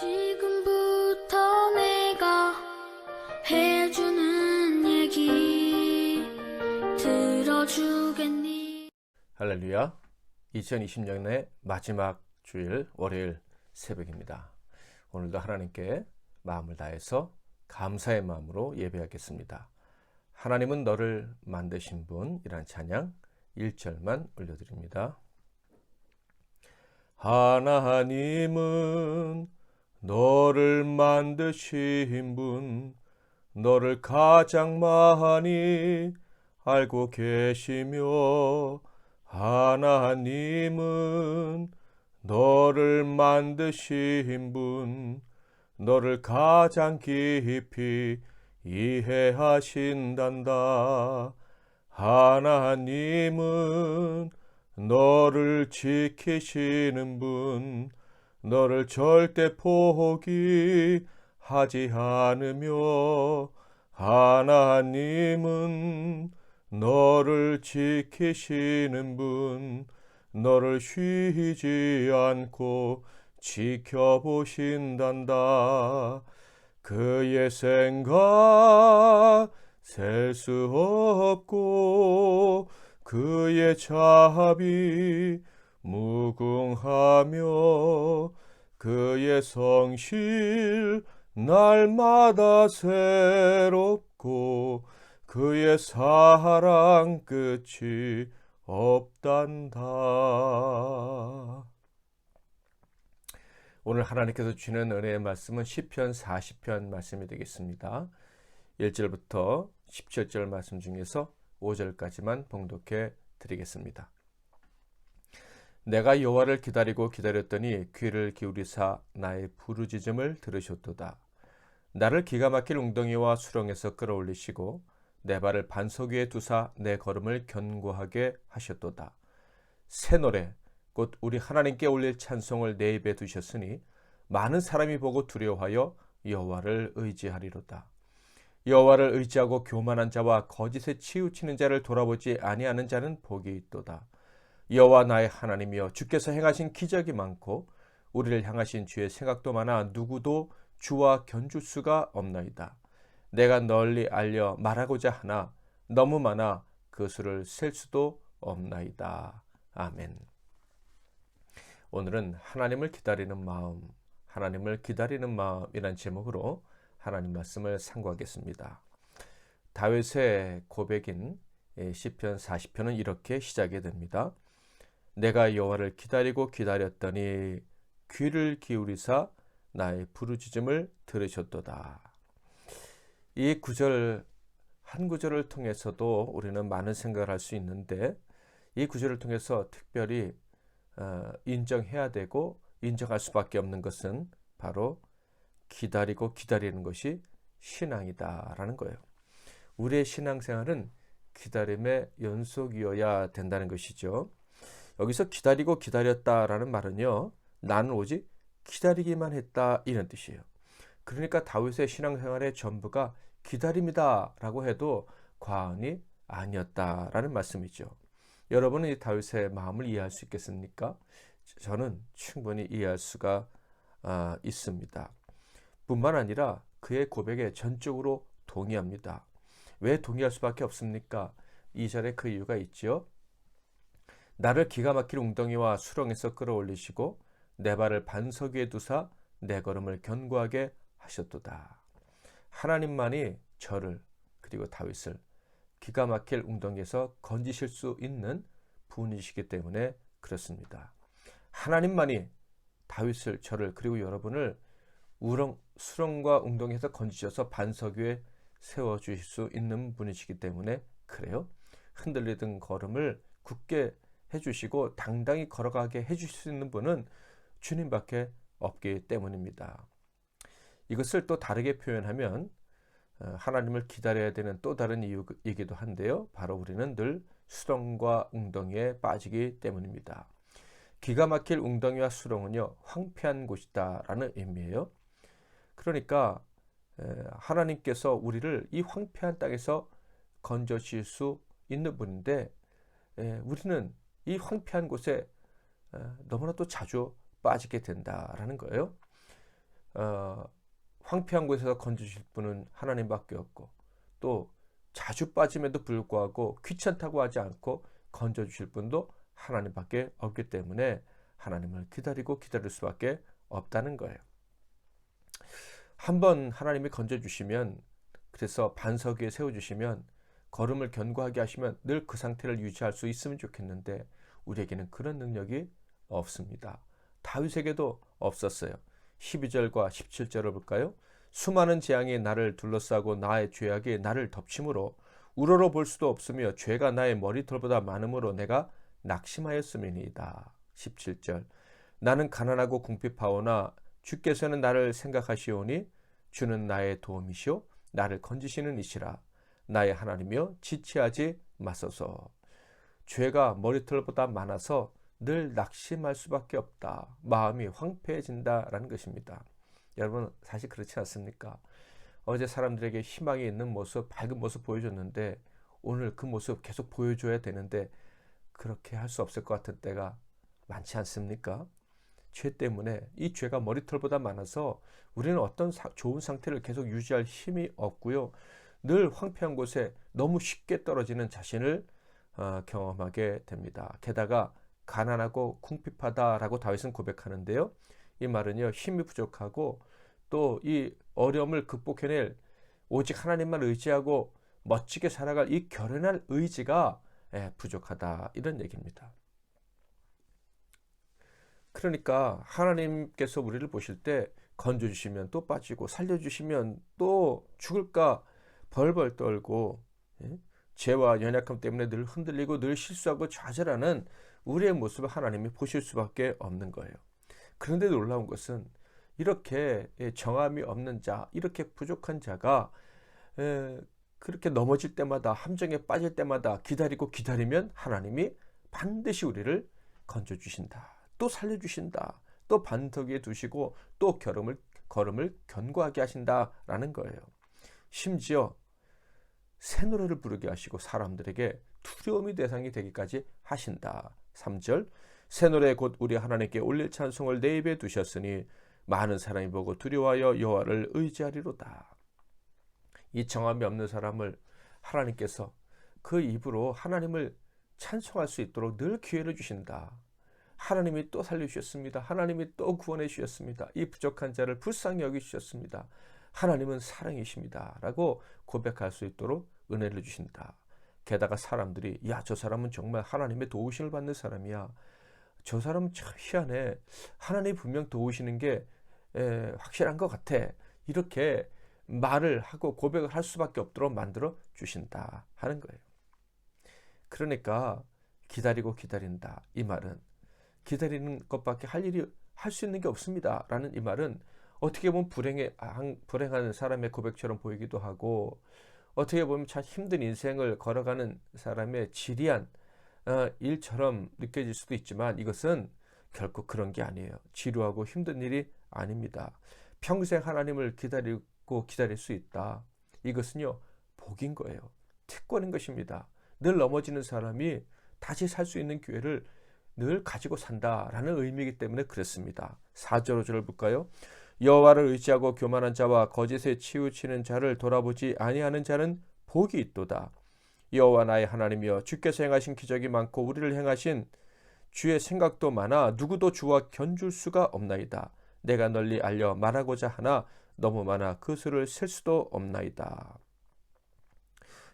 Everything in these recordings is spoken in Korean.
지금부터 내가 해주는 얘기 들어주겠니? 할렐루야. 2020년의 마지막 주일 월요일 새벽입니다. 오늘도 하나님께 마음을 다해서 감사의 마음으로 예배하겠습니다. 하나님은 너를 만드신 분이란 찬양 1절만 올려드립니다. 하나님은 너를 만드신 분, 너를 가장 많이 알고 계시며, 하나님은 너를 만드신 분, 너를 가장 깊이 이해하신단다. 하나님은 너를 지키시는 분, 너를 절대 포기하지 않으며, 하나님은 너를 지키시는 분, 너를 쉬지 않고 지켜보신단다. 그의 생각 셀 수 없고 그의 자비 무궁하며, 그의 성실 날마다 새롭고 그의 사랑 끝이 없단다. 오늘 하나님께서 주시는 은혜의 말씀은 시편 40편 말씀이 되겠습니다. 1절부터 17절 말씀 중에서 5절까지만 봉독해 드리겠습니다. 내가 여호와를 기다리고 기다렸더니 귀를 기울이사 나의 부르짖음을 들으셨도다. 나를 기가 막힐 웅덩이와 수렁에서 끌어올리시고 내 발을 반석 위에 두사 내 걸음을 견고하게 하셨도다. 새 노래 곧 우리 하나님께 올릴 찬송을 내 입에 두셨으니 많은 사람이 보고 두려워하여 여호와를 의지하리로다. 여호와를 의지하고 교만한 자와 거짓에 치우치는 자를 돌아보지 아니하는 자는 복이 있도다. 여호와 나의 하나님이여, 주께서 행하신 기적이 많고 우리를 향하신 주의 생각도 많아 누구도 주와 견줄 수가 없나이다. 내가 널리 알려 말하고자 하나 너무 많아 그 수를 셀 수도 없나이다. 아멘. 오늘은 하나님을 기다리는 마음, 하나님을 기다리는 마음이란 제목으로 하나님 말씀을 상고하겠습니다. 다윗의 고백인 시편 40편은 이렇게 시작이 됩니다. 내가 여호와를 기다리고 기다렸더니 귀를 기울이사 나의 부르짖음을 들으셨도다. 이 구절 한 구절을 통해서도 우리는 많은 생각을 할 수 있는데, 이 구절을 통해서 특별히 인정해야 되고 인정할 수밖에 없는 것은 바로 기다리고 기다리는 것이 신앙이다라는 거예요. 우리의 신앙생활은 기다림의 연속이어야 된다는 것이죠. 여기서 기다리고 기다렸다라는 말은요, 나는 오직 기다리기만 했다 이런 뜻이에요. 그러니까 다윗의 신앙생활의 전부가 기다림이다 라고 해도 과언이 아니었다라는 말씀이죠. 여러분은 이 다윗의 마음을 이해할 수 있겠습니까? 저는 충분히 이해할 수가 있습니다. 뿐만 아니라 그의 고백에 전적으로 동의합니다. 왜 동의할 수밖에 없습니까? 2절에 그 이유가 있죠. 나를 기가 막힐 웅덩이와 수렁에서 끌어올리시고 내 발을 반석 위에 두사 내 걸음을 견고하게 하셨도다. 하나님만이 저를 그리고 다윗을 기가 막힐 웅덩이에서 건지실 수 있는 분이시기 때문에 그렇습니다. 하나님만이 다윗을, 저를 그리고 여러분을 수렁과 웅덩이에서 건지셔서 반석 위에 세워주실 수 있는 분이시기 때문에 그래요. 흔들리던 걸음을 굳게 해주시고 당당히 걸어가게 해주실 수 있는 분은 주님밖에 없기 때문입니다. 이것을 또 다르게 표현하면 하나님을 기다려야 되는 또 다른 이유이기도 한데요. 바로 우리는 늘 수렁과 웅덩이에 빠지기 때문입니다. 기가 막힐 웅덩이와 수렁은요, 황폐한 곳이다 라는 의미예요. 그러니까 하나님께서 우리를 이 황폐한 땅에서 건져주실 수 있는 분인데, 우리는 이 황폐한 곳에 너무나도 자주 빠지게 된다라는 거예요. 황폐한 곳에서 건져주실 분은 하나님밖에 없고, 또 자주 빠짐에도 불구하고 귀찮다고 하지 않고 건져주실 분도 하나님밖에 없기 때문에 하나님을 기다릴 수밖에 없다는 거예요. 한번 하나님이 건져주시면, 그래서 반석 위에 세워주시면, 걸음을 견고하게 하시면 늘 그 상태를 유지할 수 있으면 좋겠는데 우리에게는 그런 능력이 없습니다. 다윗에게도 없었어요. 12절과 17절을 볼까요? 수많은 재앙이 나를 둘러싸고 나의 죄악이 나를 덮침으로 우러러 볼 수도 없으며 죄가 나의 머리털보다 많음으로 내가 낙심하였음이니이다. 17절. 나는 가난하고 궁핍하오나 주께서는 나를 생각하시오니 주는 나의 도움이시오 나를 건지시는 이시라. 나의 하나님이여 지체하지 마소서. 죄가 머리털보다 많아서 늘 낙심할 수밖에 없다. 마음이 황폐해진다라는 것입니다. 여러분, 사실 그렇지 않습니까? 어제 사람들에게 희망이 있는 모습, 밝은 모습 보여줬는데 오늘 그 모습 계속 보여줘야 되는데 그렇게 할 수 없을 것 같은 때가 많지 않습니까? 죄 때문에, 이 죄가 머리털보다 많아서 우리는 어떤 좋은 상태를 계속 유지할 힘이 없고요. 늘 황폐한 곳에 너무 쉽게 떨어지는 자신을 경험하게 됩니다. 게다가 가난하고 궁핍하다라고 다윗은 고백하는데요. 이 말은요, 힘이 부족하고 또 이 어려움을 극복해낼, 오직 하나님만 의지하고 멋지게 살아갈 이 결연할 의지가 부족하다, 이런 얘기입니다. 그러니까 하나님께서 우리를 보실 때 건져주시면 또 빠지고 살려주시면 또 죽을까 벌벌 떨고, 죄와 연약함 때문에 늘 흔들리고 늘 실수하고 좌절하는 우리의 모습을 하나님이 보실 수밖에 없는 거예요. 그런데 놀라운 것은 이렇게 정함이 없는 자, 이렇게 부족한 자가 그렇게 넘어질 때마다, 함정에 빠질 때마다 기다리면 하나님이 반드시 우리를 건져주신다, 또 살려주신다, 또 반석 위에 두시고 또 걸음을 견고하게 하신다라는 거예요. 심지어 새 노래를 부르게 하시고 사람들에게 두려움의 대상이 되기까지 하신다. 3절. 새 노래 곧 우리 하나님께 올릴 찬송을 내 입에 두셨으니 많은 사람이 보고 두려워하여 여호와를 의지하리로다. 이 정함이 없는 사람을 하나님께서 그 입으로 하나님을 찬송할 수 있도록 늘 기회를 주신다. 하나님이 또 살려주셨습니다. 하나님이 또 구원해 주셨습니다. 이 부족한 자를 불쌍히 여기주셨습니다. 하나님은 사랑이십니다. 라고 고백할 수 있도록 은혜를 주신다. 게다가 사람들이, 야, 저 사람은 정말 하나님의 도우심을 받는 사람이야. 저 사람은 참 희한해. 하나님이 분명 도우시는 게 확실한 것 같아. 이렇게 말을 하고 고백을 할 수밖에 없도록 만들어 주신다 하는 거예요. 그러니까 기다린다, 이 말은 기다리는 것밖에 할 수 있는 게 없습니다 라는 이 말은 어떻게 보면 불행한 사람의 고백처럼 보이기도 하고, 어떻게 보면 참 힘든 인생을 걸어가는 사람의 지리한 일처럼 느껴질 수도 있지만 이것은 결코 그런 게 아니에요. 지루하고 힘든 일이 아닙니다. 평생 하나님을 기다릴 수 있다. 이것은요, 복인 거예요. 특권인 것입니다. 늘 넘어지는 사람이 다시 살 수 있는 기회를 늘 가지고 산다라는 의미이기 때문에 그렇습니다. 4절 5절을 볼까요? 여호와를 의지하고 교만한 자와 거짓에 치우치는 자를 돌아보지 아니하는 자는 복이 있도다. 여호와 나의 하나님이여, 주께서 행하신 기적이 많고 우리를 행하신 주의 생각도 많아 누구도 주와 견줄 수가 없나이다. 내가 널리 알려 말하고자 하나 너무 많아 그 수를 셀 수도 없나이다.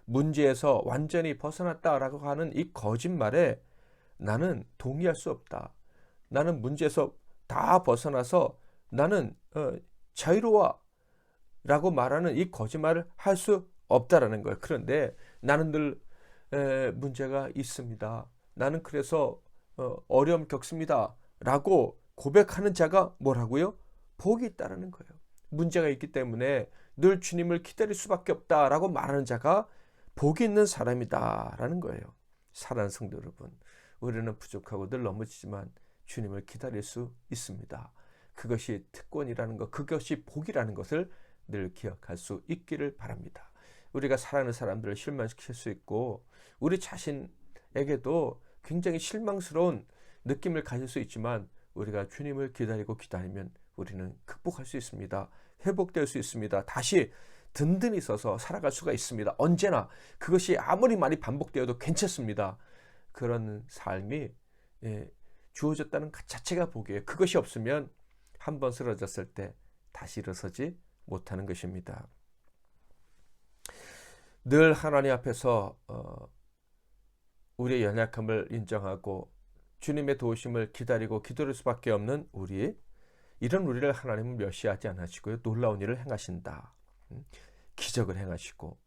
문제에서 완전히 벗어났다라고 하는 이 거짓말에 나는 동의할 수 없다. 나는 문제에서 다 벗어나서 나는 자유로워 라고 말하는 이 거짓말을 할 수 없다라는 거예요. 그런데 나는 늘 문제가 있습니다. 나는 그래서 어려움 겪습니다 라고 고백하는 자가 뭐라고요? 복이 있다라는 거예요. 문제가 있기 때문에 늘 주님을 기다릴 수밖에 없다라고 말하는 자가 복이 있는 사람이다 라는 거예요. 사랑하는 성도 여러분, 우리는 부족하고 늘 넘어지지만 주님을 기다릴 수 있습니다. 그것이 특권이라는 것, 그것이 복이라는 것을 늘 기억할 수 있기를 바랍니다. 우리가 사랑하는 사람들을 실망시킬 수 있고 우리 자신에게도 굉장히 실망스러운 느낌을 가질 수 있지만 우리가 주님을 기다리면 우리는 극복할 수 있습니다. 회복될 수 있습니다. 다시 든든히 서서 살아갈 수가 있습니다. 언제나 그것이 아무리 많이 반복되어도 괜찮습니다. 그런 삶이 주어졌다는 것 자체가 복이에요. 그것이 없으면 한번 쓰러졌을 때 다시 일어서지 못하는 것입니다. 늘 하나님 앞에서 우리의 연약함을 인정하고 주님의 도우심을 기다리고 기도할 수밖에 없는 이런 우리를 하나님은 멸시하지 않으시고요. 놀라운 일을 행하신다. 기적을 행하시고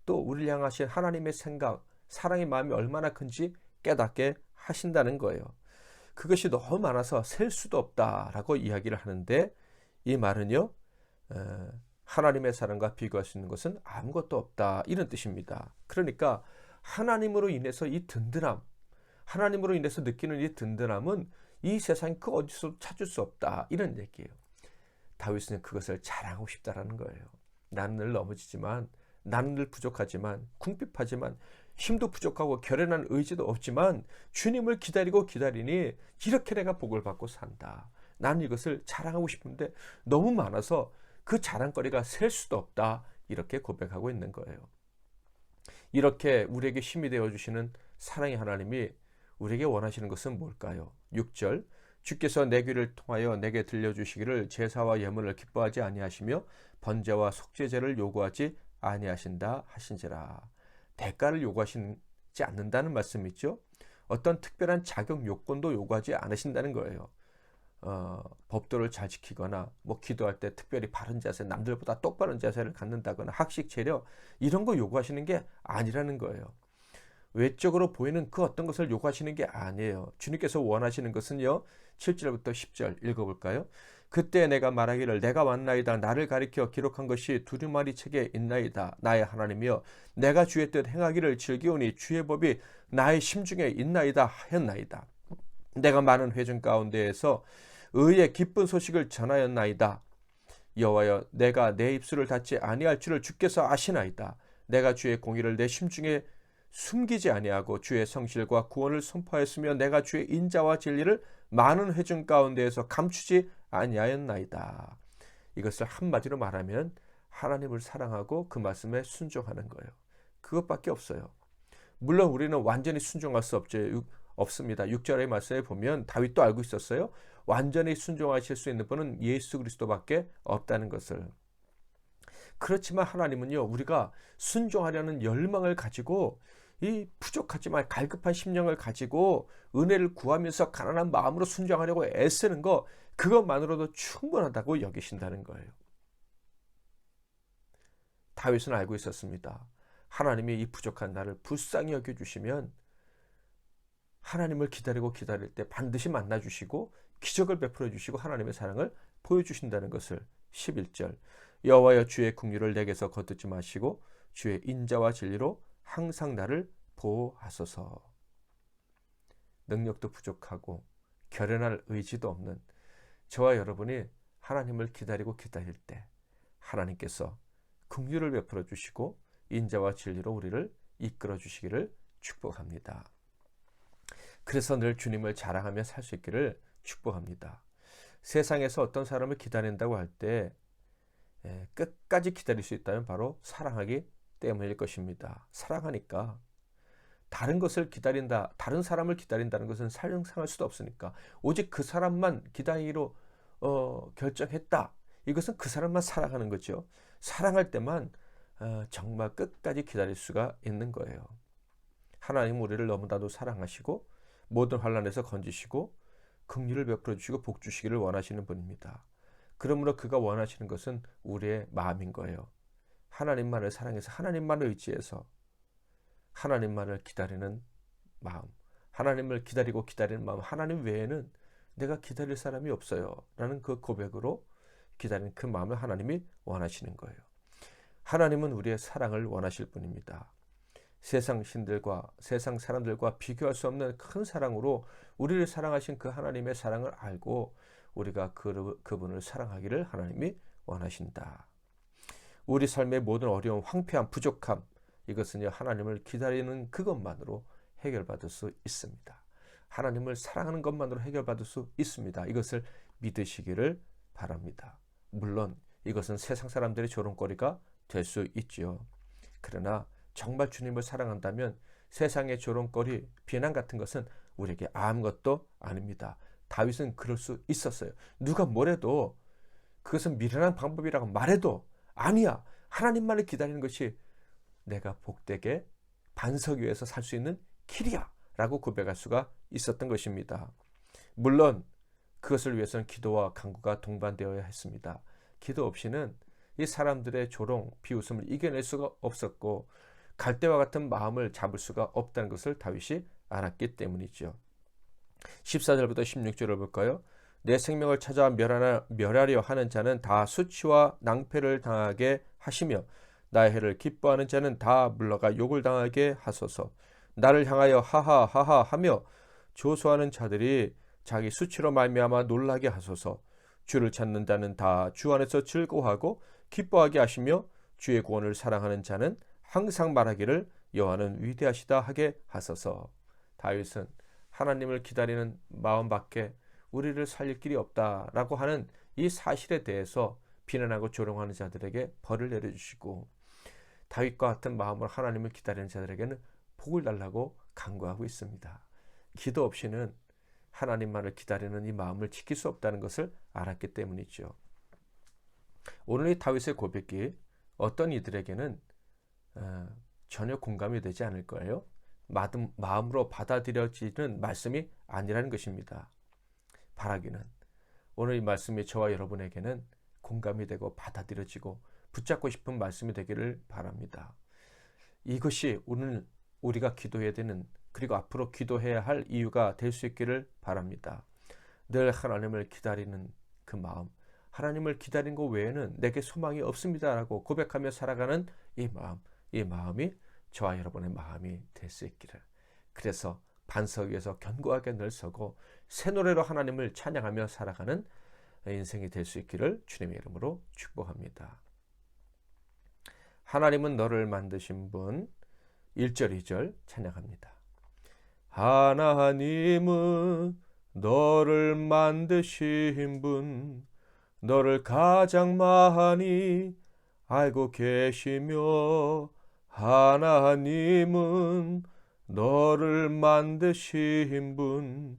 또 우리를 향하신 하나님의 생각, 사랑의 마음이 얼마나 큰지 깨닫게 하신다는 거예요. 그것이 너무 많아서 셀 수도 없다라고 이야기를 하는데 이 말은요. 하나님의 사랑과 비교할 수 있는 것은 아무것도 없다 이런 뜻입니다. 그러니까 하나님으로 인해서 이 든든함, 하나님으로 인해서 느끼는 이 든든함은 이 세상 그 어디서 찾을 수 없다 이런 얘기예요. 다윗은 그것을 자랑하고 싶다라는 거예요. 나는 늘 넘어지지만, 나는 늘 부족하지만, 궁핍하지만, 힘도 부족하고 결연한 의지도 없지만 주님을 기다리고 기다리니 이렇게 내가 복을 받고 산다. 나는 이것을 자랑하고 싶은데 너무 많아서 그 자랑거리가 셀 수도 없다 이렇게 고백하고 있는 거예요. 이렇게 우리에게 힘이 되어주시는 사랑의 하나님이 우리에게 원하시는 것은 뭘까요? 6절 주께서 내 귀를 통하여 내게 들려주시기를 제사와 예물을 기뻐하지 아니하시며 번제와 속죄제를 요구하지 아니하신다 하신지라. 대가를 요구하시지 않는다는 말씀이죠. 어떤 특별한 자격 요건도 요구하지 않으신다는 거예요. 법도를 잘 지키거나 기도할 때 특별히 바른 자세, 남들보다 똑바른 자세를 갖는다거나 학식 체력 이런 거 요구하시는 게 아니라는 거예요. 외적으로 보이는 그 어떤 것을 요구하시는 게 아니에요. 주님께서 원하시는 것은요. 7절부터 10절 읽어볼까요? 그때 내가 말하기를 내가 왔나이다. 나를 가리켜 기록한 것이 두루마리 책에 있나이다. 나의 하나님이여 내가 주의 뜻 행하기를 즐기오니 주의 법이 나의 심중에 있나이다 하였나이다. 내가 많은 회중 가운데에서 의의 기쁜 소식을 전하였나이다. 여호와여 내가 내 입술을 닫지 아니할 줄을 주께서 아시나이다. 내가 주의 공의를 내 심중에 숨기지 아니하고 주의 성실과 구원을 선포하였으며 내가 주의 인자와 진리를 많은 회중 가운데에서 감추지 아니하였나이다. 이것을 한마디로 말하면 하나님을 사랑하고 그 말씀에 순종하는 거예요. 그것밖에 없어요. 물론 우리는 완전히 순종할 수 없습니다. 6절의 말씀에 보면 다윗도 알고 있었어요. 완전히 순종하실 수 있는 분은 예수 그리스도밖에 없다는 것을. 그렇지만 하나님은요, 우리가 순종하려는 열망을 가지고 이 부족하지만 갈급한 심령을 가지고 은혜를 구하면서 가난한 마음으로 순종하려고 애쓰는 거, 그것만으로도 충분하다고 여기신다는 거예요. 다윗은 알고 있었습니다. 하나님이 이 부족한 나를 불쌍히 여겨주시면 하나님을 기다리고 기다릴 때 반드시 만나주시고 기적을 베풀어 주시고 하나님의 사랑을 보여주신다는 것을. 11절 여호와여 주의 긍휼을 내게서 거두지 마시고 주의 인자와 진리로 항상 나를 보호하소서. 능력도 부족하고 결연할 의지도 없는 저와 여러분이 하나님을 기다리고 기다릴 때 하나님께서 긍휼을 베풀어 주시고 인자와 진리로 우리를 이끌어 주시기를 축복합니다. 그래서 늘 주님을 자랑하며 살 수 있기를 축복합니다. 세상에서 어떤 사람을 기다린다고 할 때 끝까지 기다릴 수 있다면 바로 사랑하기 때문일 것입니다. 사랑하니까. 다른 것을 기다린다, 다른 사람을 기다린다는 것은 상상할 수도 없으니까 오직 그 사람만 기다리기로 결정했다. 이것은 그 사람만 사랑하는 거죠. 사랑할 때만 정말 끝까지 기다릴 수가 있는 거예요. 하나님은 우리를 너무나도 사랑하시고 모든 환난에서 건지시고 긍휼을 베풀어 주시고 복 주시기를 원하시는 분입니다. 그러므로 그가 원하시는 것은 우리의 마음인 거예요. 하나님만을 사랑해서 하나님만을 의지해서 하나님만을 기다리는 마음, 하나님을 기다리고 기다리는 마음, 하나님 외에는 내가 기다릴 사람이 없어요 라는 그 고백으로 기다리는 그 마음을 하나님이 원하시는 거예요. 하나님은 우리의 사랑을 원하실 분입니다. 세상 신들과 세상 사람들과 비교할 수 없는 큰 사랑으로 우리를 사랑하신 그 하나님의 사랑을 알고 우리가 그분을 사랑하기를 하나님이 원하신다. 우리 삶의 모든 어려움, 황폐함, 부족함, 이것은요 하나님을 기다리는 그것만으로 해결받을 수 있습니다. 하나님을 사랑하는 것만으로 해결받을 수 있습니다. 이것을 믿으시기를 바랍니다. 물론 이것은 세상 사람들의 조롱거리가 될 수 있지요. 그러나 정말 주님을 사랑한다면 세상의 조롱거리, 비난 같은 것은 우리에게 아무것도 아닙니다. 다윗은 그럴 수 있었어요. 누가 뭐래도 그것은 미련한 방법이라고 말해도 아니야. 하나님만을 기다리는 것이 내가 복되게 반석 위에서 살 수 있는 길이야 라고 고백할 수가 있었던 것입니다. 물론 그것을 위해서는 기도와 간구가 동반되어야 했습니다. 기도 없이는 이 사람들의 조롱, 비웃음을 이겨낼 수가 없었고 갈대와 같은 마음을 잡을 수가 없다는 것을 다윗이 알았기 때문이죠. 14절부터 16절을 볼까요? 내 생명을 찾아 멸하려 하는 자는 다 수치와 낭패를 당하게 하시며 나의 해를 기뻐하는 자는 다 물러가 욕을 당하게 하소서. 나를 향하여 하하하하 하며 조소하는 자들이 자기 수치로 말미암아 놀라게 하소서. 주를 찾는 자는 다 주 안에서 즐거워하고 기뻐하게 하시며 주의 구원을 사랑하는 자는 항상 말하기를 여호와는 위대하시다 하게 하소서. 다윗은 하나님을 기다리는 마음밖에 우리를 살릴 길이 없다라고 하는 이 사실에 대해서 비난하고 조롱하는 자들에게 벌을 내려주시고 다윗과 같은 마음으로 하나님을 기다리는 자들에게는 복을 달라고 간구하고 있습니다. 기도 없이는 하나님만을 기다리는 이 마음을 지킬 수 없다는 것을 알았기 때문이죠. 오늘 이 다윗의 고백이 어떤 이들에게는 전혀 공감이 되지 않을 거예요. 마음으로 받아들여지는 말씀이 아니라는 것입니다. 바라기는 오늘 이 말씀이 저와 여러분에게는 공감이 되고 받아들여지고 붙잡고 싶은 말씀이 되기를 바랍니다. 이것이 오늘 우리가 기도해야 되는 그리고 앞으로 기도해야 할 이유가 될 수 있기를 바랍니다. 늘 하나님을 기다리는 그 마음, 하나님을 기다리는 것 외에는 내게 소망이 없습니다라고 고백하며 살아가는 이 마음이 저와 여러분의 마음이 될 수 있기를. 그래서 반석 위에서 견고하게 늘 서고 새 노래로 하나님을 찬양하며 살아가는 인생이 될 수 있기를 주님의 이름으로 축복합니다. 하나님은 너를 만드신 분. 1절 2절 찬양합니다. 하나님은 너를 만드신 분, 너를 가장 많이 알고 계시며, 하나님은 너를 만드신 분,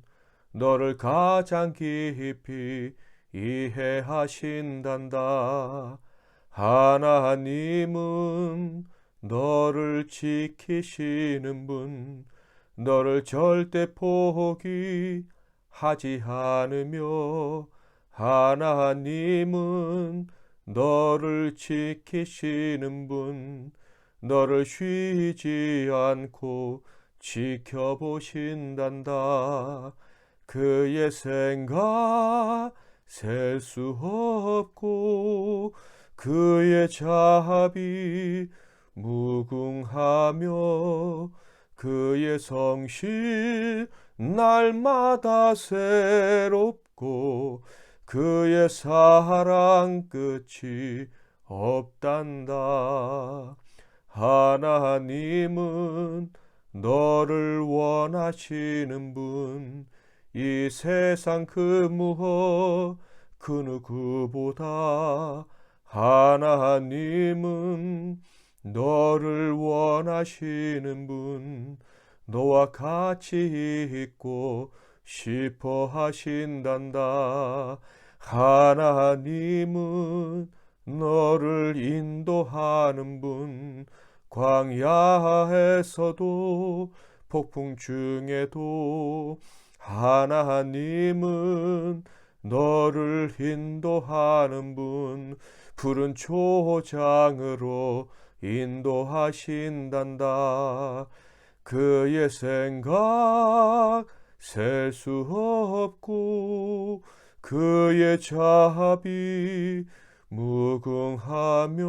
너를 가장 깊이 이해하신단다. 하나님은 너를 지키시는 분, 너를 절대 포기하지 않으며, 하나님은 너를 지키시는 분, 너를 쉬지 않고 지켜보신단다. 그의 생각 셀 수 없고 그의 자비 무궁하며 그의 성실 날마다 새롭고 그의 사랑 끝이 없단다. 하나님은 너를 원하시는 분, 이 세상 그 무엇 그 누구보다 하나님은 너를 원하시는 분, 너와 같이 있고 싶어 하신단다. 하나님은 너를 인도하는 분, 광야에서도 폭풍 중에도 하나님은 너를 인도하는 분, 푸른 초장으로 인도하신단다. 그의 생각 셀 수 없고 그의 자비 무궁하며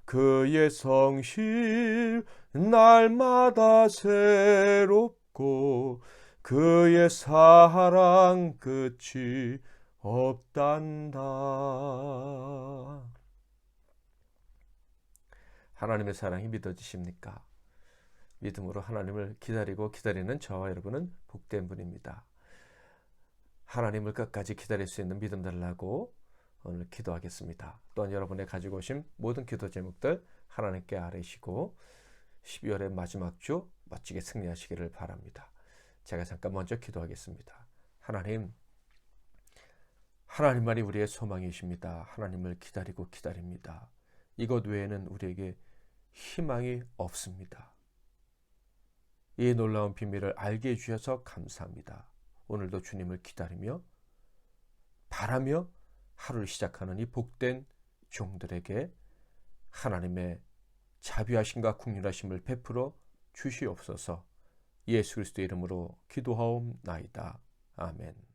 그의 성실 날마다 새롭고 그의 사랑 끝이 없단다. 하나님의 사랑이 믿어지십니까? 믿음으로 하나님을 기다리고 기다리는 저와 여러분은 복된 분입니다. 하나님을 끝까지 기다릴 수 있는 믿음 달라고 오늘 기도하겠습니다. 또한 여러분의 가지고 오신 모든 기도 제목들 하나님께 아뢰시고 12월의 마지막 주 멋지게 승리하시기를 바랍니다. 제가 잠깐 먼저 기도하겠습니다. 하나님만이 우리의 소망이십니다. 하나님을 기다리고 기다립니다. 이것 외에는 우리에게 희망이 없습니다. 이 놀라운 비밀을 알게 해주셔서 감사합니다. 오늘도 주님을 기다리며 바라며 하루를 시작하는 이 복된 종들에게 하나님의 자비하심과 긍휼하심을 베풀어 주시옵소서. 예수 그리스도의 이름으로 기도하옵나이다. 아멘.